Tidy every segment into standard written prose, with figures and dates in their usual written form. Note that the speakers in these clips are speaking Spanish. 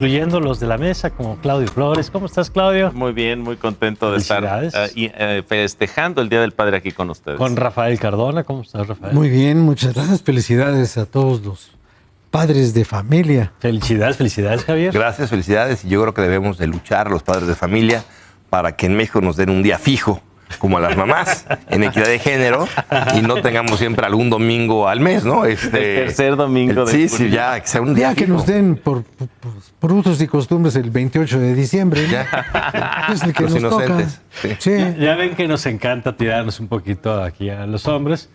Incluyendo los de la mesa, como Claudio Flores. ¿Cómo estás, Claudio? Muy bien, muy contento de estar festejando el Día del Padre aquí con ustedes. Con Rafael Cardona. ¿Cómo estás, Rafael? Muy bien, muchas gracias. Felicidades a todos los padres de familia. Felicidades, Javier. Gracias, felicidades. Y yo creo que debemos de luchar los padres de familia para que en México nos den un día fijo, como a las mamás, en equidad de género, y no tengamos siempre algún domingo al mes, ¿no? El tercer domingo de julio. Sí, ya, que sea un día que fijo. nos den por usos y costumbres el 28 de diciembre. ¿No? Es el que los nos inocentes. Toca. Sí. Sí. Ya ven que nos encanta tirarnos un poquito aquí a los hombres.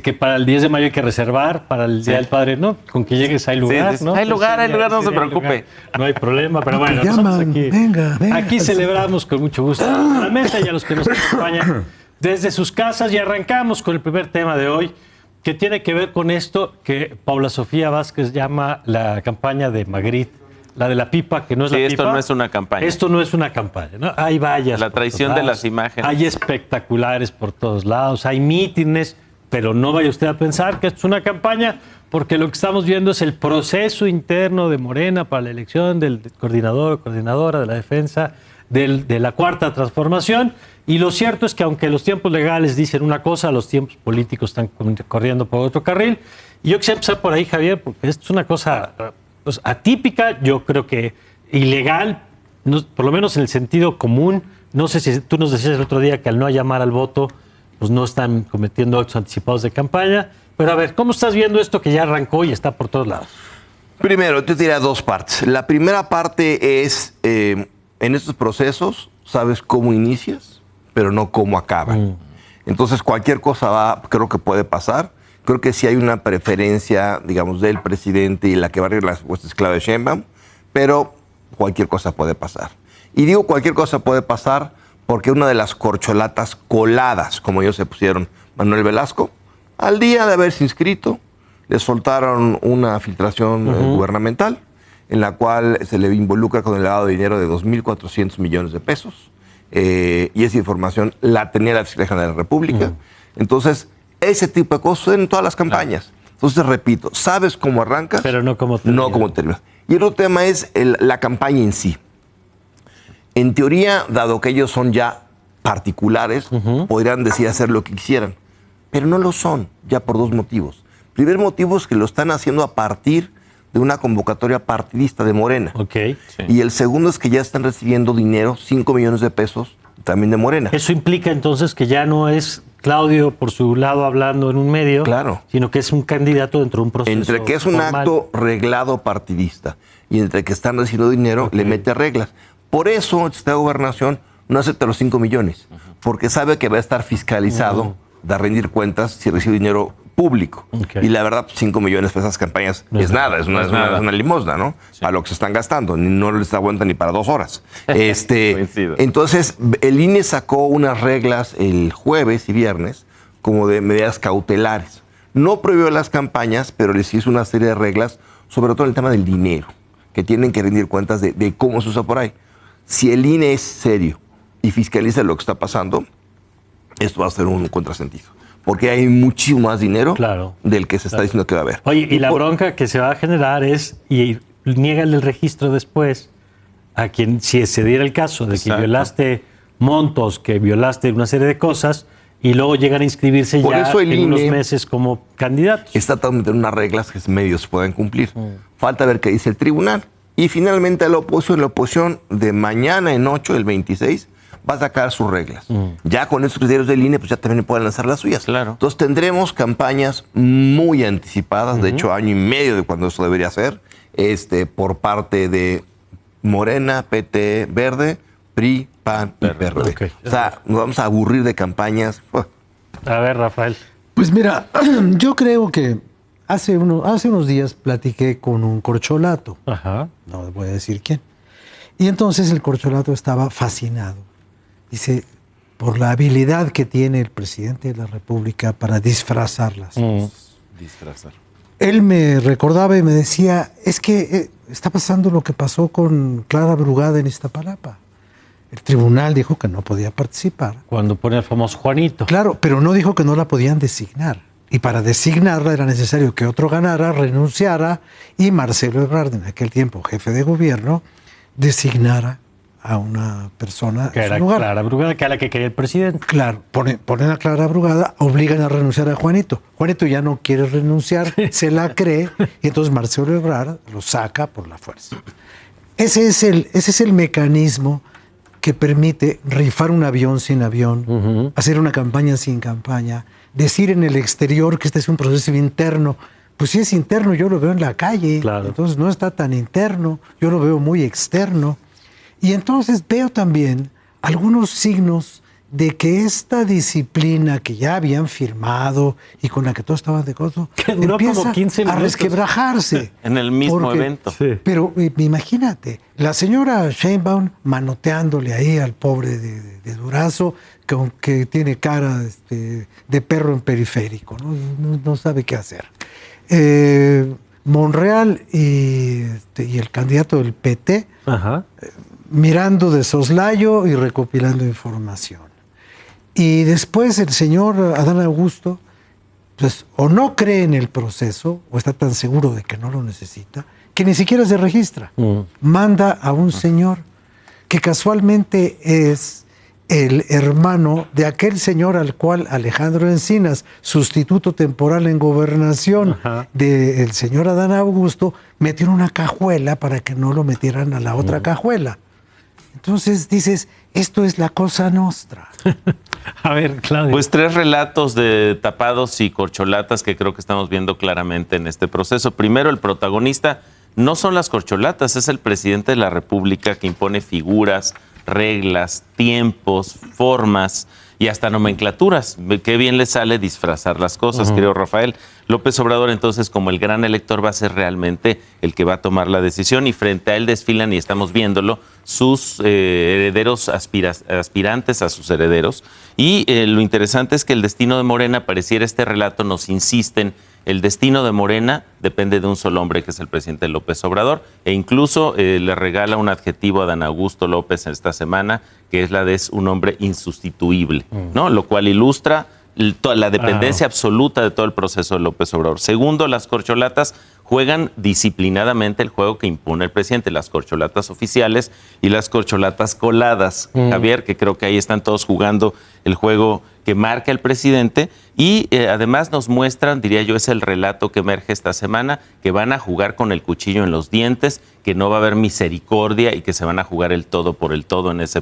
Que para el 10 de mayo hay que reservar, para el Día del Padre, ¿no? Con que llegues hay lugar, ¿no? Hay lugar, no se preocupe. No hay problema, pero bueno, Llaman, nosotros aquí, venga. aquí celebramos con mucho gusto a la mesa y a los que nos acompañan desde sus casas, y arrancamos con el primer tema de hoy, que tiene que ver con esto que Paula Sofía Vázquez llama la campaña de Magritte, la de la pipa, que no es la pipa. Esto no es una campaña. Esto no es una campaña, ¿no? Hay vallas. La traición de las imágenes. Hay espectaculares por todos lados, hay mítines, pero no vaya usted a pensar que esto es una campaña, porque lo que estamos viendo es el proceso interno de Morena para la elección del coordinador o coordinadora de la defensa de la Cuarta Transformación. Y lo cierto es que aunque los tiempos legales dicen una cosa, los tiempos políticos están corriendo por otro carril. Y yo quisiera empezar por ahí, Javier, porque esto es una cosa pues, atípica, yo creo que ilegal, no, por lo menos en el sentido común. No sé si tú nos decías el otro día que al no llamar al voto, pues no están cometiendo actos anticipados de campaña. Pero a ver, ¿cómo estás viendo esto que ya arrancó y está por todos lados? Primero, te diré dos partes. La primera parte es, en estos procesos, sabes cómo inicias, pero no cómo acaban. Entonces, cualquier cosa creo que puede pasar. Creo que sí hay una preferencia, digamos, del presidente, y la que va a abrir las puestas clave de Sheinbaum, pero cualquier cosa puede pasar. Y digo cualquier cosa puede pasar porque una de las corcholatas coladas, como ellos se pusieron, Manuel Velasco, al día de haberse inscrito, le soltaron una filtración gubernamental en la cual se le involucra con el lavado de dinero de 2.400 millones de pesos. Y esa información la tenía la Fiscalía General de la República. Entonces, ese tipo de cosas suceden en todas las campañas. Entonces, repito, sabes cómo arrancas, pero no cómo terminas. No cómo terminas. Y el otro tema es la campaña en sí. En teoría, dado que ellos son ya particulares, podrían decir hacer lo que quisieran, pero no lo son, ya por dos motivos. El primer motivo es que lo están haciendo a partir de una convocatoria partidista de Morena. Okay. Sí. Y el segundo es que ya están recibiendo dinero, 5 millones de pesos, también de Morena. Eso implica entonces que ya no es Claudio por su lado hablando en un medio, Claro, sino que es un candidato dentro de un proceso entre que es un formal. acto reglado partidista y entre que están recibiendo dinero, le mete reglas. Por eso el Estado de Gobernación no acepta los 5 millones, porque sabe que va a estar fiscalizado de rendir cuentas si recibe dinero público. Y la verdad, 5 millones para esas campañas no es nada, es una limosna, ¿no? Sí. Para lo que se están gastando, no les aguanta ni para 2 horas. Entonces, el INE sacó unas reglas el jueves y viernes como de medidas cautelares. No prohibió las campañas, pero les hizo una serie de reglas, sobre todo el tema del dinero, que tienen que rendir cuentas de cómo se usa por ahí. Si el INE es serio y fiscaliza lo que está pasando, esto va a ser un contrasentido. Porque hay muchísimo más dinero del que se está diciendo que va a haber. Oye, y la bronca que se va a generar es, y niégale el registro después a quien, si se diera el caso de que violaste montos, que violaste una serie de cosas, y luego llegan a inscribirse por ya eso el en INE unos meses como candidatos. Está tratando de meter unas reglas que medios puedan cumplir. Falta ver qué dice el tribunal. Y finalmente la oposición de mañana en 8, el 26, va a sacar sus reglas. Ya con esos criterios del INE, pues ya también pueden lanzar las suyas. Claro. Entonces tendremos campañas muy anticipadas, de hecho año y medio de cuando eso debería ser, por parte de Morena, PT, Verde, PRI, PAN y PRD. Okay. O sea, nos vamos a aburrir de campañas. A ver, Rafael. Pues mira, yo creo que hace unos días platiqué con un corcholato. Ajá. No voy a decir quién. Y entonces el corcholato estaba fascinado. Dice, por la habilidad que tiene el presidente de la República para disfrazar las cosas. Disfrazar. Él me recordaba y me decía, es que está pasando lo que pasó con Clara Brugada en Iztapalapa. El tribunal dijo que no podía participar. Cuando pone el famoso Juanito. Claro, pero no dijo que no la podían designar. Y para designarla era necesario que otro ganara, renunciara, y Marcelo Ebrard, en aquel tiempo jefe de gobierno, designara a una persona que en su era lugar. Clara Brugada, que era la que quería el presidente. Claro, ponen a Clara Brugada, obligan a renunciar a Juanito. Juanito ya no quiere renunciar, se la cree, y entonces Marcelo Ebrard lo saca por la fuerza. Ese es el mecanismo que permite rifar un avión sin avión, hacer una campaña sin campaña, decir en el exterior que este es un proceso interno. Pues si es interno, yo lo veo en la calle, claro. Entonces no está tan interno, yo lo veo muy externo. Y entonces veo también algunos signos de que esta disciplina que ya habían firmado y con la que todos estaban de acuerdo, empieza como 15 a minutos. resquebrajarse. En el mismo evento. Sí. Pero imagínate, la señora Sheinbaum manoteándole ahí al pobre de Durazo, que tiene cara de perro en periférico, no sabe qué hacer. Monreal y el candidato del PT, mirando de soslayo y recopilando información. Y después el señor Adán Augusto, pues o no cree en el proceso, o está tan seguro de que no lo necesita, que ni siquiera se registra. Manda a un señor que casualmente es el hermano de aquel señor al cual Alejandro Encinas, sustituto temporal en gobernación del señor Adán Augusto, metió en una cajuela para que no lo metieran a la otra cajuela. Entonces dices, esto es la cosa nostra. A ver, Claudio. Pues 3 relatos de tapados y corcholatas que creo que estamos viendo claramente en este proceso. Primero, el protagonista no son las corcholatas, es el presidente de la República que impone figuras, reglas, tiempos, formas y hasta nomenclaturas. Qué bien le sale disfrazar las cosas, querido Rafael. López Obrador, entonces, como el gran elector, va a ser realmente el que va a tomar la decisión, y frente a él desfilan, y estamos viéndolo, sus herederos, aspirantes a sus herederos. Y lo interesante es que el destino de Morena, pareciera este relato, nos insisten, el destino de Morena depende de un solo hombre, que es el presidente López Obrador, e incluso le regala un adjetivo a Adán Augusto López esta semana, que es la de un hombre insustituible, ¿no? Lo cual ilustra la dependencia absoluta de todo el proceso de López Obrador. Segundo, las corcholatas juegan disciplinadamente el juego que impone el presidente, las corcholatas oficiales y las corcholatas coladas, Javier, que creo que ahí están todos jugando el juego que marca el presidente, y además nos muestran, diría yo, es el relato que emerge esta semana, que van a jugar con el cuchillo en los dientes, que no va a haber misericordia y que se van a jugar el todo por el todo en esa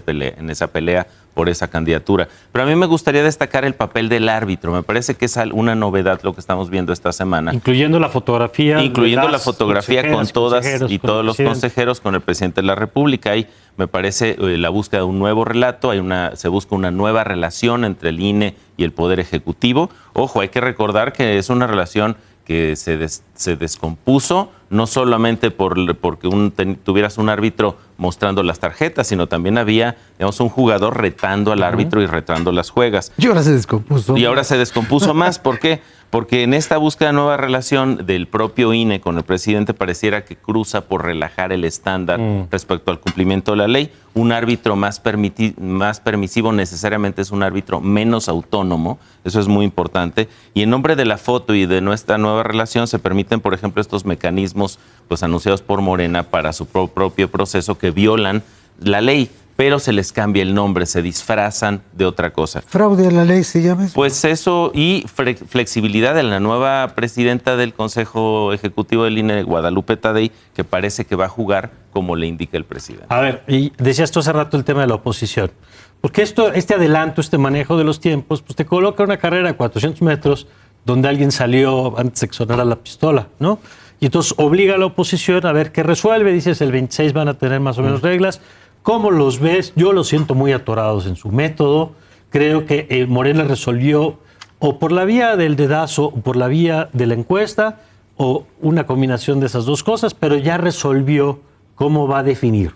pelea por esa candidatura. Pero a mí me gustaría destacar el papel del árbitro. Me parece que es una novedad lo que estamos viendo esta semana. Incluyendo la fotografía. Incluyendo la fotografía con todas y todos los consejeros, con el presidente de la República. Ahí me parece la búsqueda de un nuevo relato, se busca una nueva relación entre el INE y el Poder Ejecutivo. Ojo, hay que recordar que es una relación que se descompuso, no solamente porque tuvieras un árbitro mostrando las tarjetas, sino también había, digamos, un jugador retando al árbitro y retando las juegas. Y ahora se descompuso. Y ahora se descompuso más. ¿Por qué? Porque en esta búsqueda de nueva relación del propio INE con el presidente pareciera que cruza por relajar el estándar respecto al cumplimiento de la ley. Un árbitro más permisivo necesariamente es un árbitro menos autónomo, eso es muy importante. Y en nombre de la foto y de nuestra nueva relación se permiten, por ejemplo, estos mecanismos pues anunciados por Morena para su propio proceso que violan la ley, pero se les cambia el nombre, se disfrazan de otra cosa. ¿Fraude a la ley se llama eso? Pues eso, y flexibilidad de la nueva presidenta del Consejo Ejecutivo del INE, Guadalupe Tadei, que parece que va a jugar como le indica el presidente. A ver, y decías tú hace rato el tema de la oposición. Porque este adelanto, este manejo de los tiempos, pues te coloca una carrera de 400 metros donde alguien salió antes de que sonara la pistola, ¿no? Y entonces obliga a la oposición a ver qué resuelve. Dices, el 26 van a tener más o menos reglas. ¿Cómo los ves? Yo los siento muy atorados en su método. Creo que Morena resolvió o por la vía del dedazo o por la vía de la encuesta o una combinación de esas dos cosas, pero ya resolvió cómo va a definir.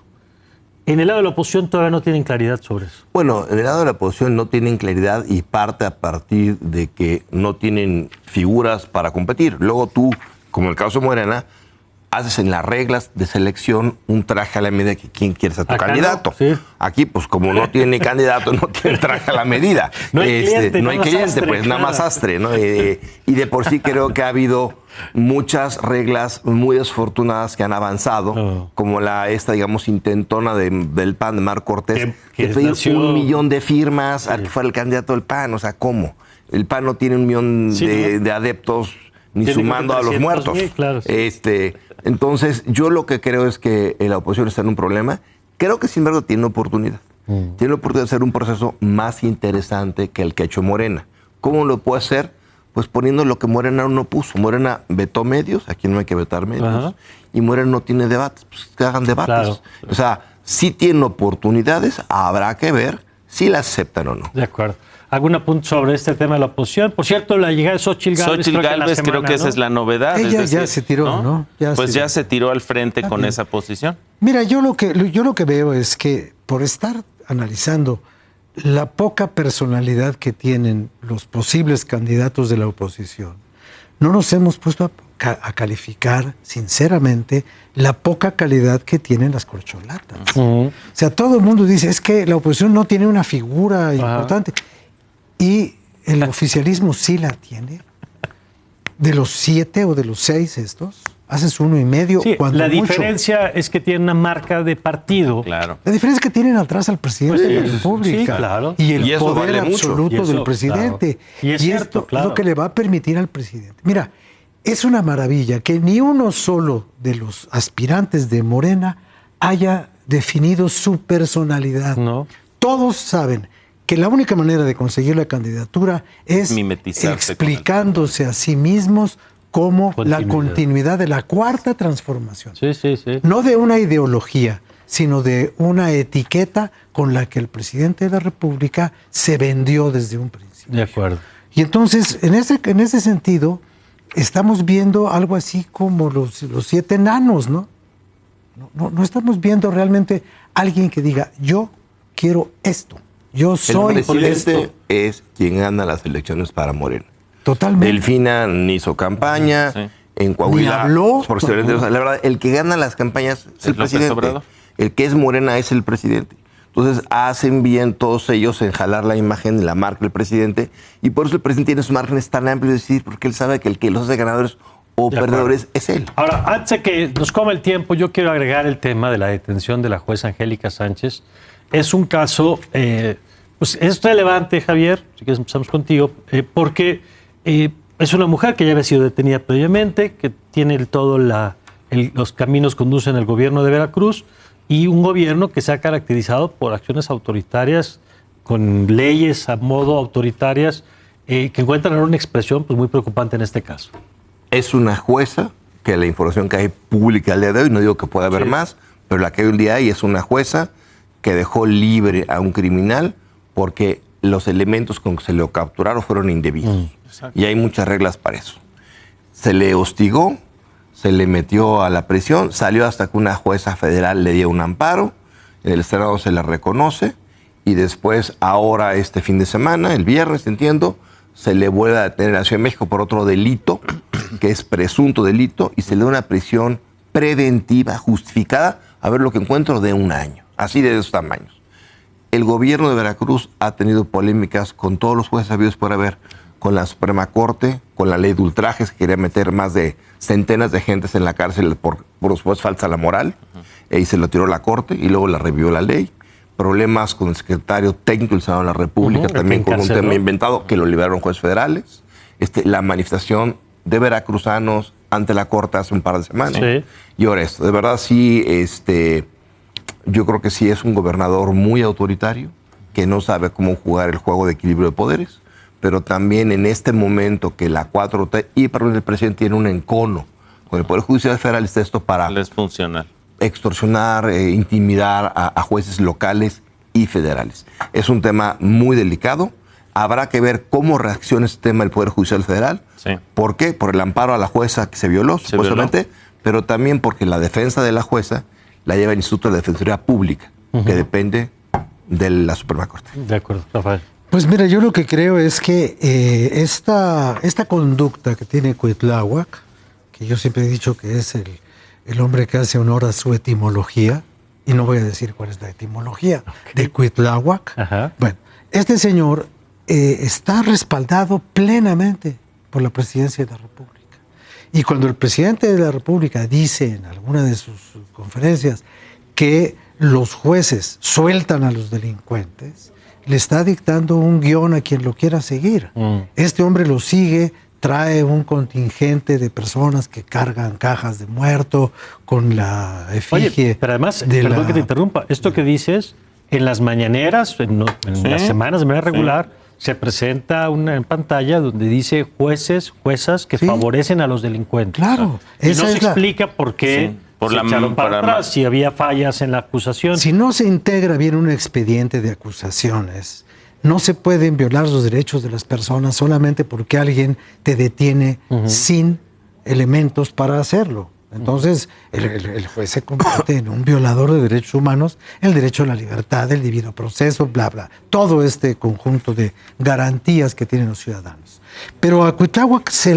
En el lado de la oposición todavía no tienen claridad sobre eso. Bueno, en el lado de la oposición no tienen claridad y parte a partir de que no tienen figuras para competir. Luego tú, como el caso de Morena, haces en las reglas de selección un traje a la medida que quién quiere ser tu Acá candidato. no, sí. Aquí, pues como no tiene candidato, no tiene traje a la medida. No hay cliente, no hay nada más cliente, sastre, pues nada más claro. sastre, ¿no? Y de por sí creo que ha habido muchas reglas muy desfortunadas que han avanzado, como esta, digamos, intentona del PAN de Marco Cortés, Que de pedir nació- 1 millón de firmas al que fuera el candidato del PAN. O sea, ¿cómo? El PAN no tiene 1 millón Sí, ¿no? de adeptos, ni Tiene sumando a los 300,000, muertos. claro, sí. Entonces, yo lo que creo es que la oposición está en un problema. Creo que, sin embargo, tiene oportunidad. Tiene la oportunidad de hacer un proceso más interesante que el que ha hecho Morena. ¿Cómo lo puede hacer? Pues poniendo lo que Morena no puso. Morena vetó medios, aquí no hay que vetar medios. Ajá. Y Morena no tiene debates, pues que hagan debates. Claro. O sea, sí tienen oportunidades, habrá que ver si las aceptan o no. De acuerdo. ¿Algún apunte sobre este tema de la oposición? Por cierto, la llegada de Xochitl Gálvez. Xochitl Gálvez, creo que esa es la novedad. Ella es ya decir, se tiró, ¿no? Ya se tiró al frente con bien. esa posición. Mira, yo lo que veo es que por estar analizando la poca personalidad que tienen los posibles candidatos de la oposición, no nos hemos puesto a calificar sinceramente la poca calidad que tienen las corcholatas. O sea, todo el mundo dice, es que la oposición no tiene una figura importante. Y el oficialismo sí la tiene. De los 7 o de los 6 estos, haces 1.5, Sí, cuando la mucho. diferencia es que tiene una marca de partido. Claro. La diferencia es que tienen atrás al presidente de la República. sí, claro. Y el Y eso poder vale mucho. absoluto Y eso, del presidente. claro. Y es cierto, esto claro. es lo que le va a permitir al presidente. Mira, es una maravilla que ni uno solo de los aspirantes de Morena haya definido su personalidad. No. Todos saben que la única manera de conseguir la candidatura es Mimetizarse explicándose a sí mismos como la Continuidad. continuidad de la cuarta transformación. Sí, sí, sí. No de una ideología, sino de una etiqueta con la que el presidente de la República se vendió desde un principio. De acuerdo. Y entonces, en ese sentido, estamos viendo algo así como los 7 enanos, ¿no? No estamos viendo realmente alguien que diga, yo quiero esto, yo soy El presidente esto. es quien gana las elecciones para Morena. Totalmente. Delfina ni hizo campaña, Sí. en Coahuila. Ni habló. Porque la verdad, el que gana las campañas es el López presidente. Obrador. El que es Morena es el presidente. Entonces hacen bien todos ellos en jalar la imagen y la marca del presidente. Y por eso el presidente tiene sus márgenes tan amplios de decir, porque él sabe que el que los hace ganadores o De acuerdo. perdedores es él. Ahora, antes de que nos coma el tiempo, yo quiero agregar el tema de la detención de la jueza Angélica Sánchez. Es un caso, pues es relevante, Javier, si quieres empezamos contigo, porque es una mujer que ya había sido detenida previamente, que tiene los caminos conducen al gobierno de Veracruz y un gobierno que se ha caracterizado por acciones autoritarias, con leyes a modo autoritarias, que encuentran ahora una expresión pues, muy preocupante en este caso. Es una jueza, que la información que hay pública al día de hoy, no digo que pueda haber Sí. más, pero la que hay un día hay es una jueza que dejó libre a un criminal porque los elementos con que se le capturaron fueron indebidos. Y hay muchas reglas para eso. Se le hostigó, se le metió a la prisión, salió hasta que una jueza federal le dio un amparo, en el Senado se le reconoce, y después, ahora este fin de semana, el viernes, entiendo, se le vuelve a detener en la Ciudad de México por otro delito, que es presunto delito, y se le da una prisión preventiva, justificada, a ver lo que encuentro, de 1 año, así de esos tamaños. El gobierno de Veracruz ha tenido polémicas con todos los jueces habidos por haber, con la Suprema Corte, con la ley de ultrajes, que quería meter más de centenas de gentes en la cárcel por supuesto falsa la moral, y se lo tiró la Corte, y luego la revivió la ley. Problemas con el secretario técnico del Senado de la República, también con un tema inventado, que lo liberaron jueces federales. La manifestación de veracruzanos ante la Corte hace un par de semanas. Sí. Y ahora esto, de verdad sí, yo creo que sí es un gobernador muy autoritario, que no sabe cómo jugar el juego de equilibrio de poderes, pero también en este momento que la 4T y el presidente tiene un encono con el Poder Judicial Federal, está esto para Es funcional. extorsionar, intimidar a jueces locales y federales. Es un tema muy delicado. Habrá que ver cómo reacciona este tema el Poder Judicial Federal. Sí. ¿Por qué? Por el amparo a la jueza que se violó, supuestamente, pero también porque la defensa de la jueza la lleva el Instituto de la Defensoría Pública, que depende de la Suprema Corte. De acuerdo, Rafael. Pues mira, yo lo que creo es que esta conducta que tiene Cuitláhuac, que yo siempre he dicho que es el hombre que hace honor a su etimología, y no voy a decir cuál es la etimología, de Cuitláhuac. Ajá. Bueno, este señor está respaldado plenamente por la presidencia de la República. Y cuando el presidente de la República dice en alguna de sus conferencias que los jueces sueltan a los delincuentes, le está dictando un guión a quien lo quiera seguir. Este hombre lo sigue, trae un contingente de personas que cargan cajas de muerto con la efigie. Oye, pero además, perdón que te interrumpa, esto que dices, en las mañaneras, en las semanas de manera regular, se presenta en pantalla donde dice jueces, juezas que favorecen a los delincuentes. Claro. Y no se explica por qué por se echaron para atrás, si había fallas en la acusación. Si no se integra bien un expediente de acusaciones, no se pueden violar los derechos de las personas solamente porque alguien te detiene sin elementos para hacerlo. Entonces, el juez se convierte en un violador de derechos humanos, el derecho a la libertad, el debido proceso, bla, bla. Todo este conjunto de garantías que tienen los ciudadanos. Pero a Cuitláhuac se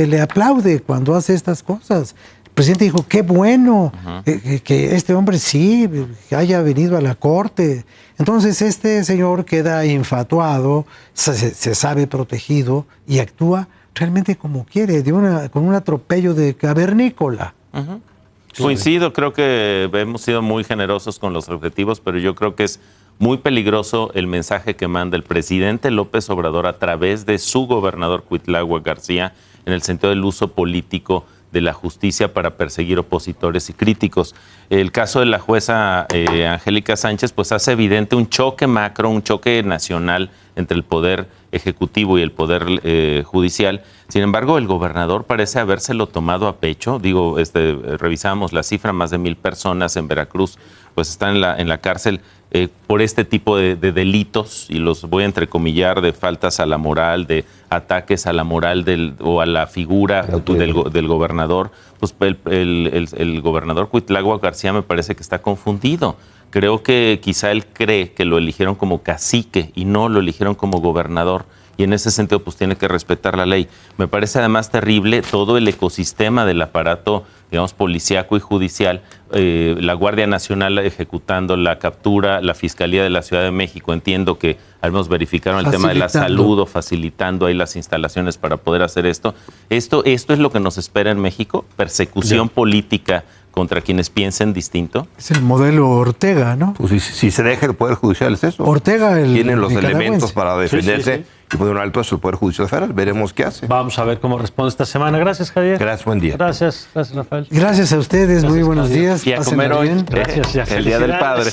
le aplaude cuando hace estas cosas. El presidente dijo, qué bueno que este hombre sí haya venido a la corte. Entonces este señor queda infatuado, se sabe protegido y actúa realmente como quiere, con un atropello de cavernícola. Coincido, creo que hemos sido muy generosos con los objetivos, pero yo creo que es muy peligroso el mensaje que manda el presidente López Obrador a través de su gobernador Cuitláhuac García en el sentido del uso político de la justicia para perseguir opositores y críticos. El caso de la jueza Angélica Sánchez pues hace evidente un choque macro, un choque nacional entre el poder ejecutivo y el poder judicial. Sin embargo, el gobernador parece habérselo tomado a pecho. Digo, revisamos la cifra, más de 1,000 personas en Veracruz pues están en la cárcel por este tipo de delitos, y los voy a entrecomillar, de faltas a la moral, de ataques a la moral o a la figura del gobernador. Pues el gobernador Cuitláhuac García me parece que está confundido. Creo que quizá él cree que lo eligieron como cacique y no lo eligieron como gobernador. Y en ese sentido, pues tiene que respetar la ley. Me parece además terrible todo el ecosistema del aparato, digamos, policíaco y judicial, la Guardia Nacional ejecutando la captura, la Fiscalía de la Ciudad de México. Entiendo que al menos verificaron el tema de la salud o facilitando ahí las instalaciones para poder hacer esto. Esto es lo que nos espera en México, persecución política contra quienes piensen distinto. Es el modelo Ortega, ¿no? Pues si se deja el Poder Judicial es eso. Ortega, tienen los elementos para defenderse y poner un alto a su Poder Judicial Federal. Veremos qué hace. Vamos a ver cómo responde esta semana. Gracias, Javier. Gracias, buen día. Gracias, Rafael. Gracias a ustedes, muy buenos días. Y a comer hoy. Gracias, ya. El Día del Padre.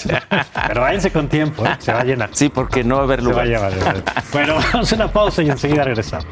Pero váyanse con tiempo, se va a llenar. Sí, porque no va a haber lugar. Se va a llevar. Bueno, vamos a una pausa y enseguida regresamos.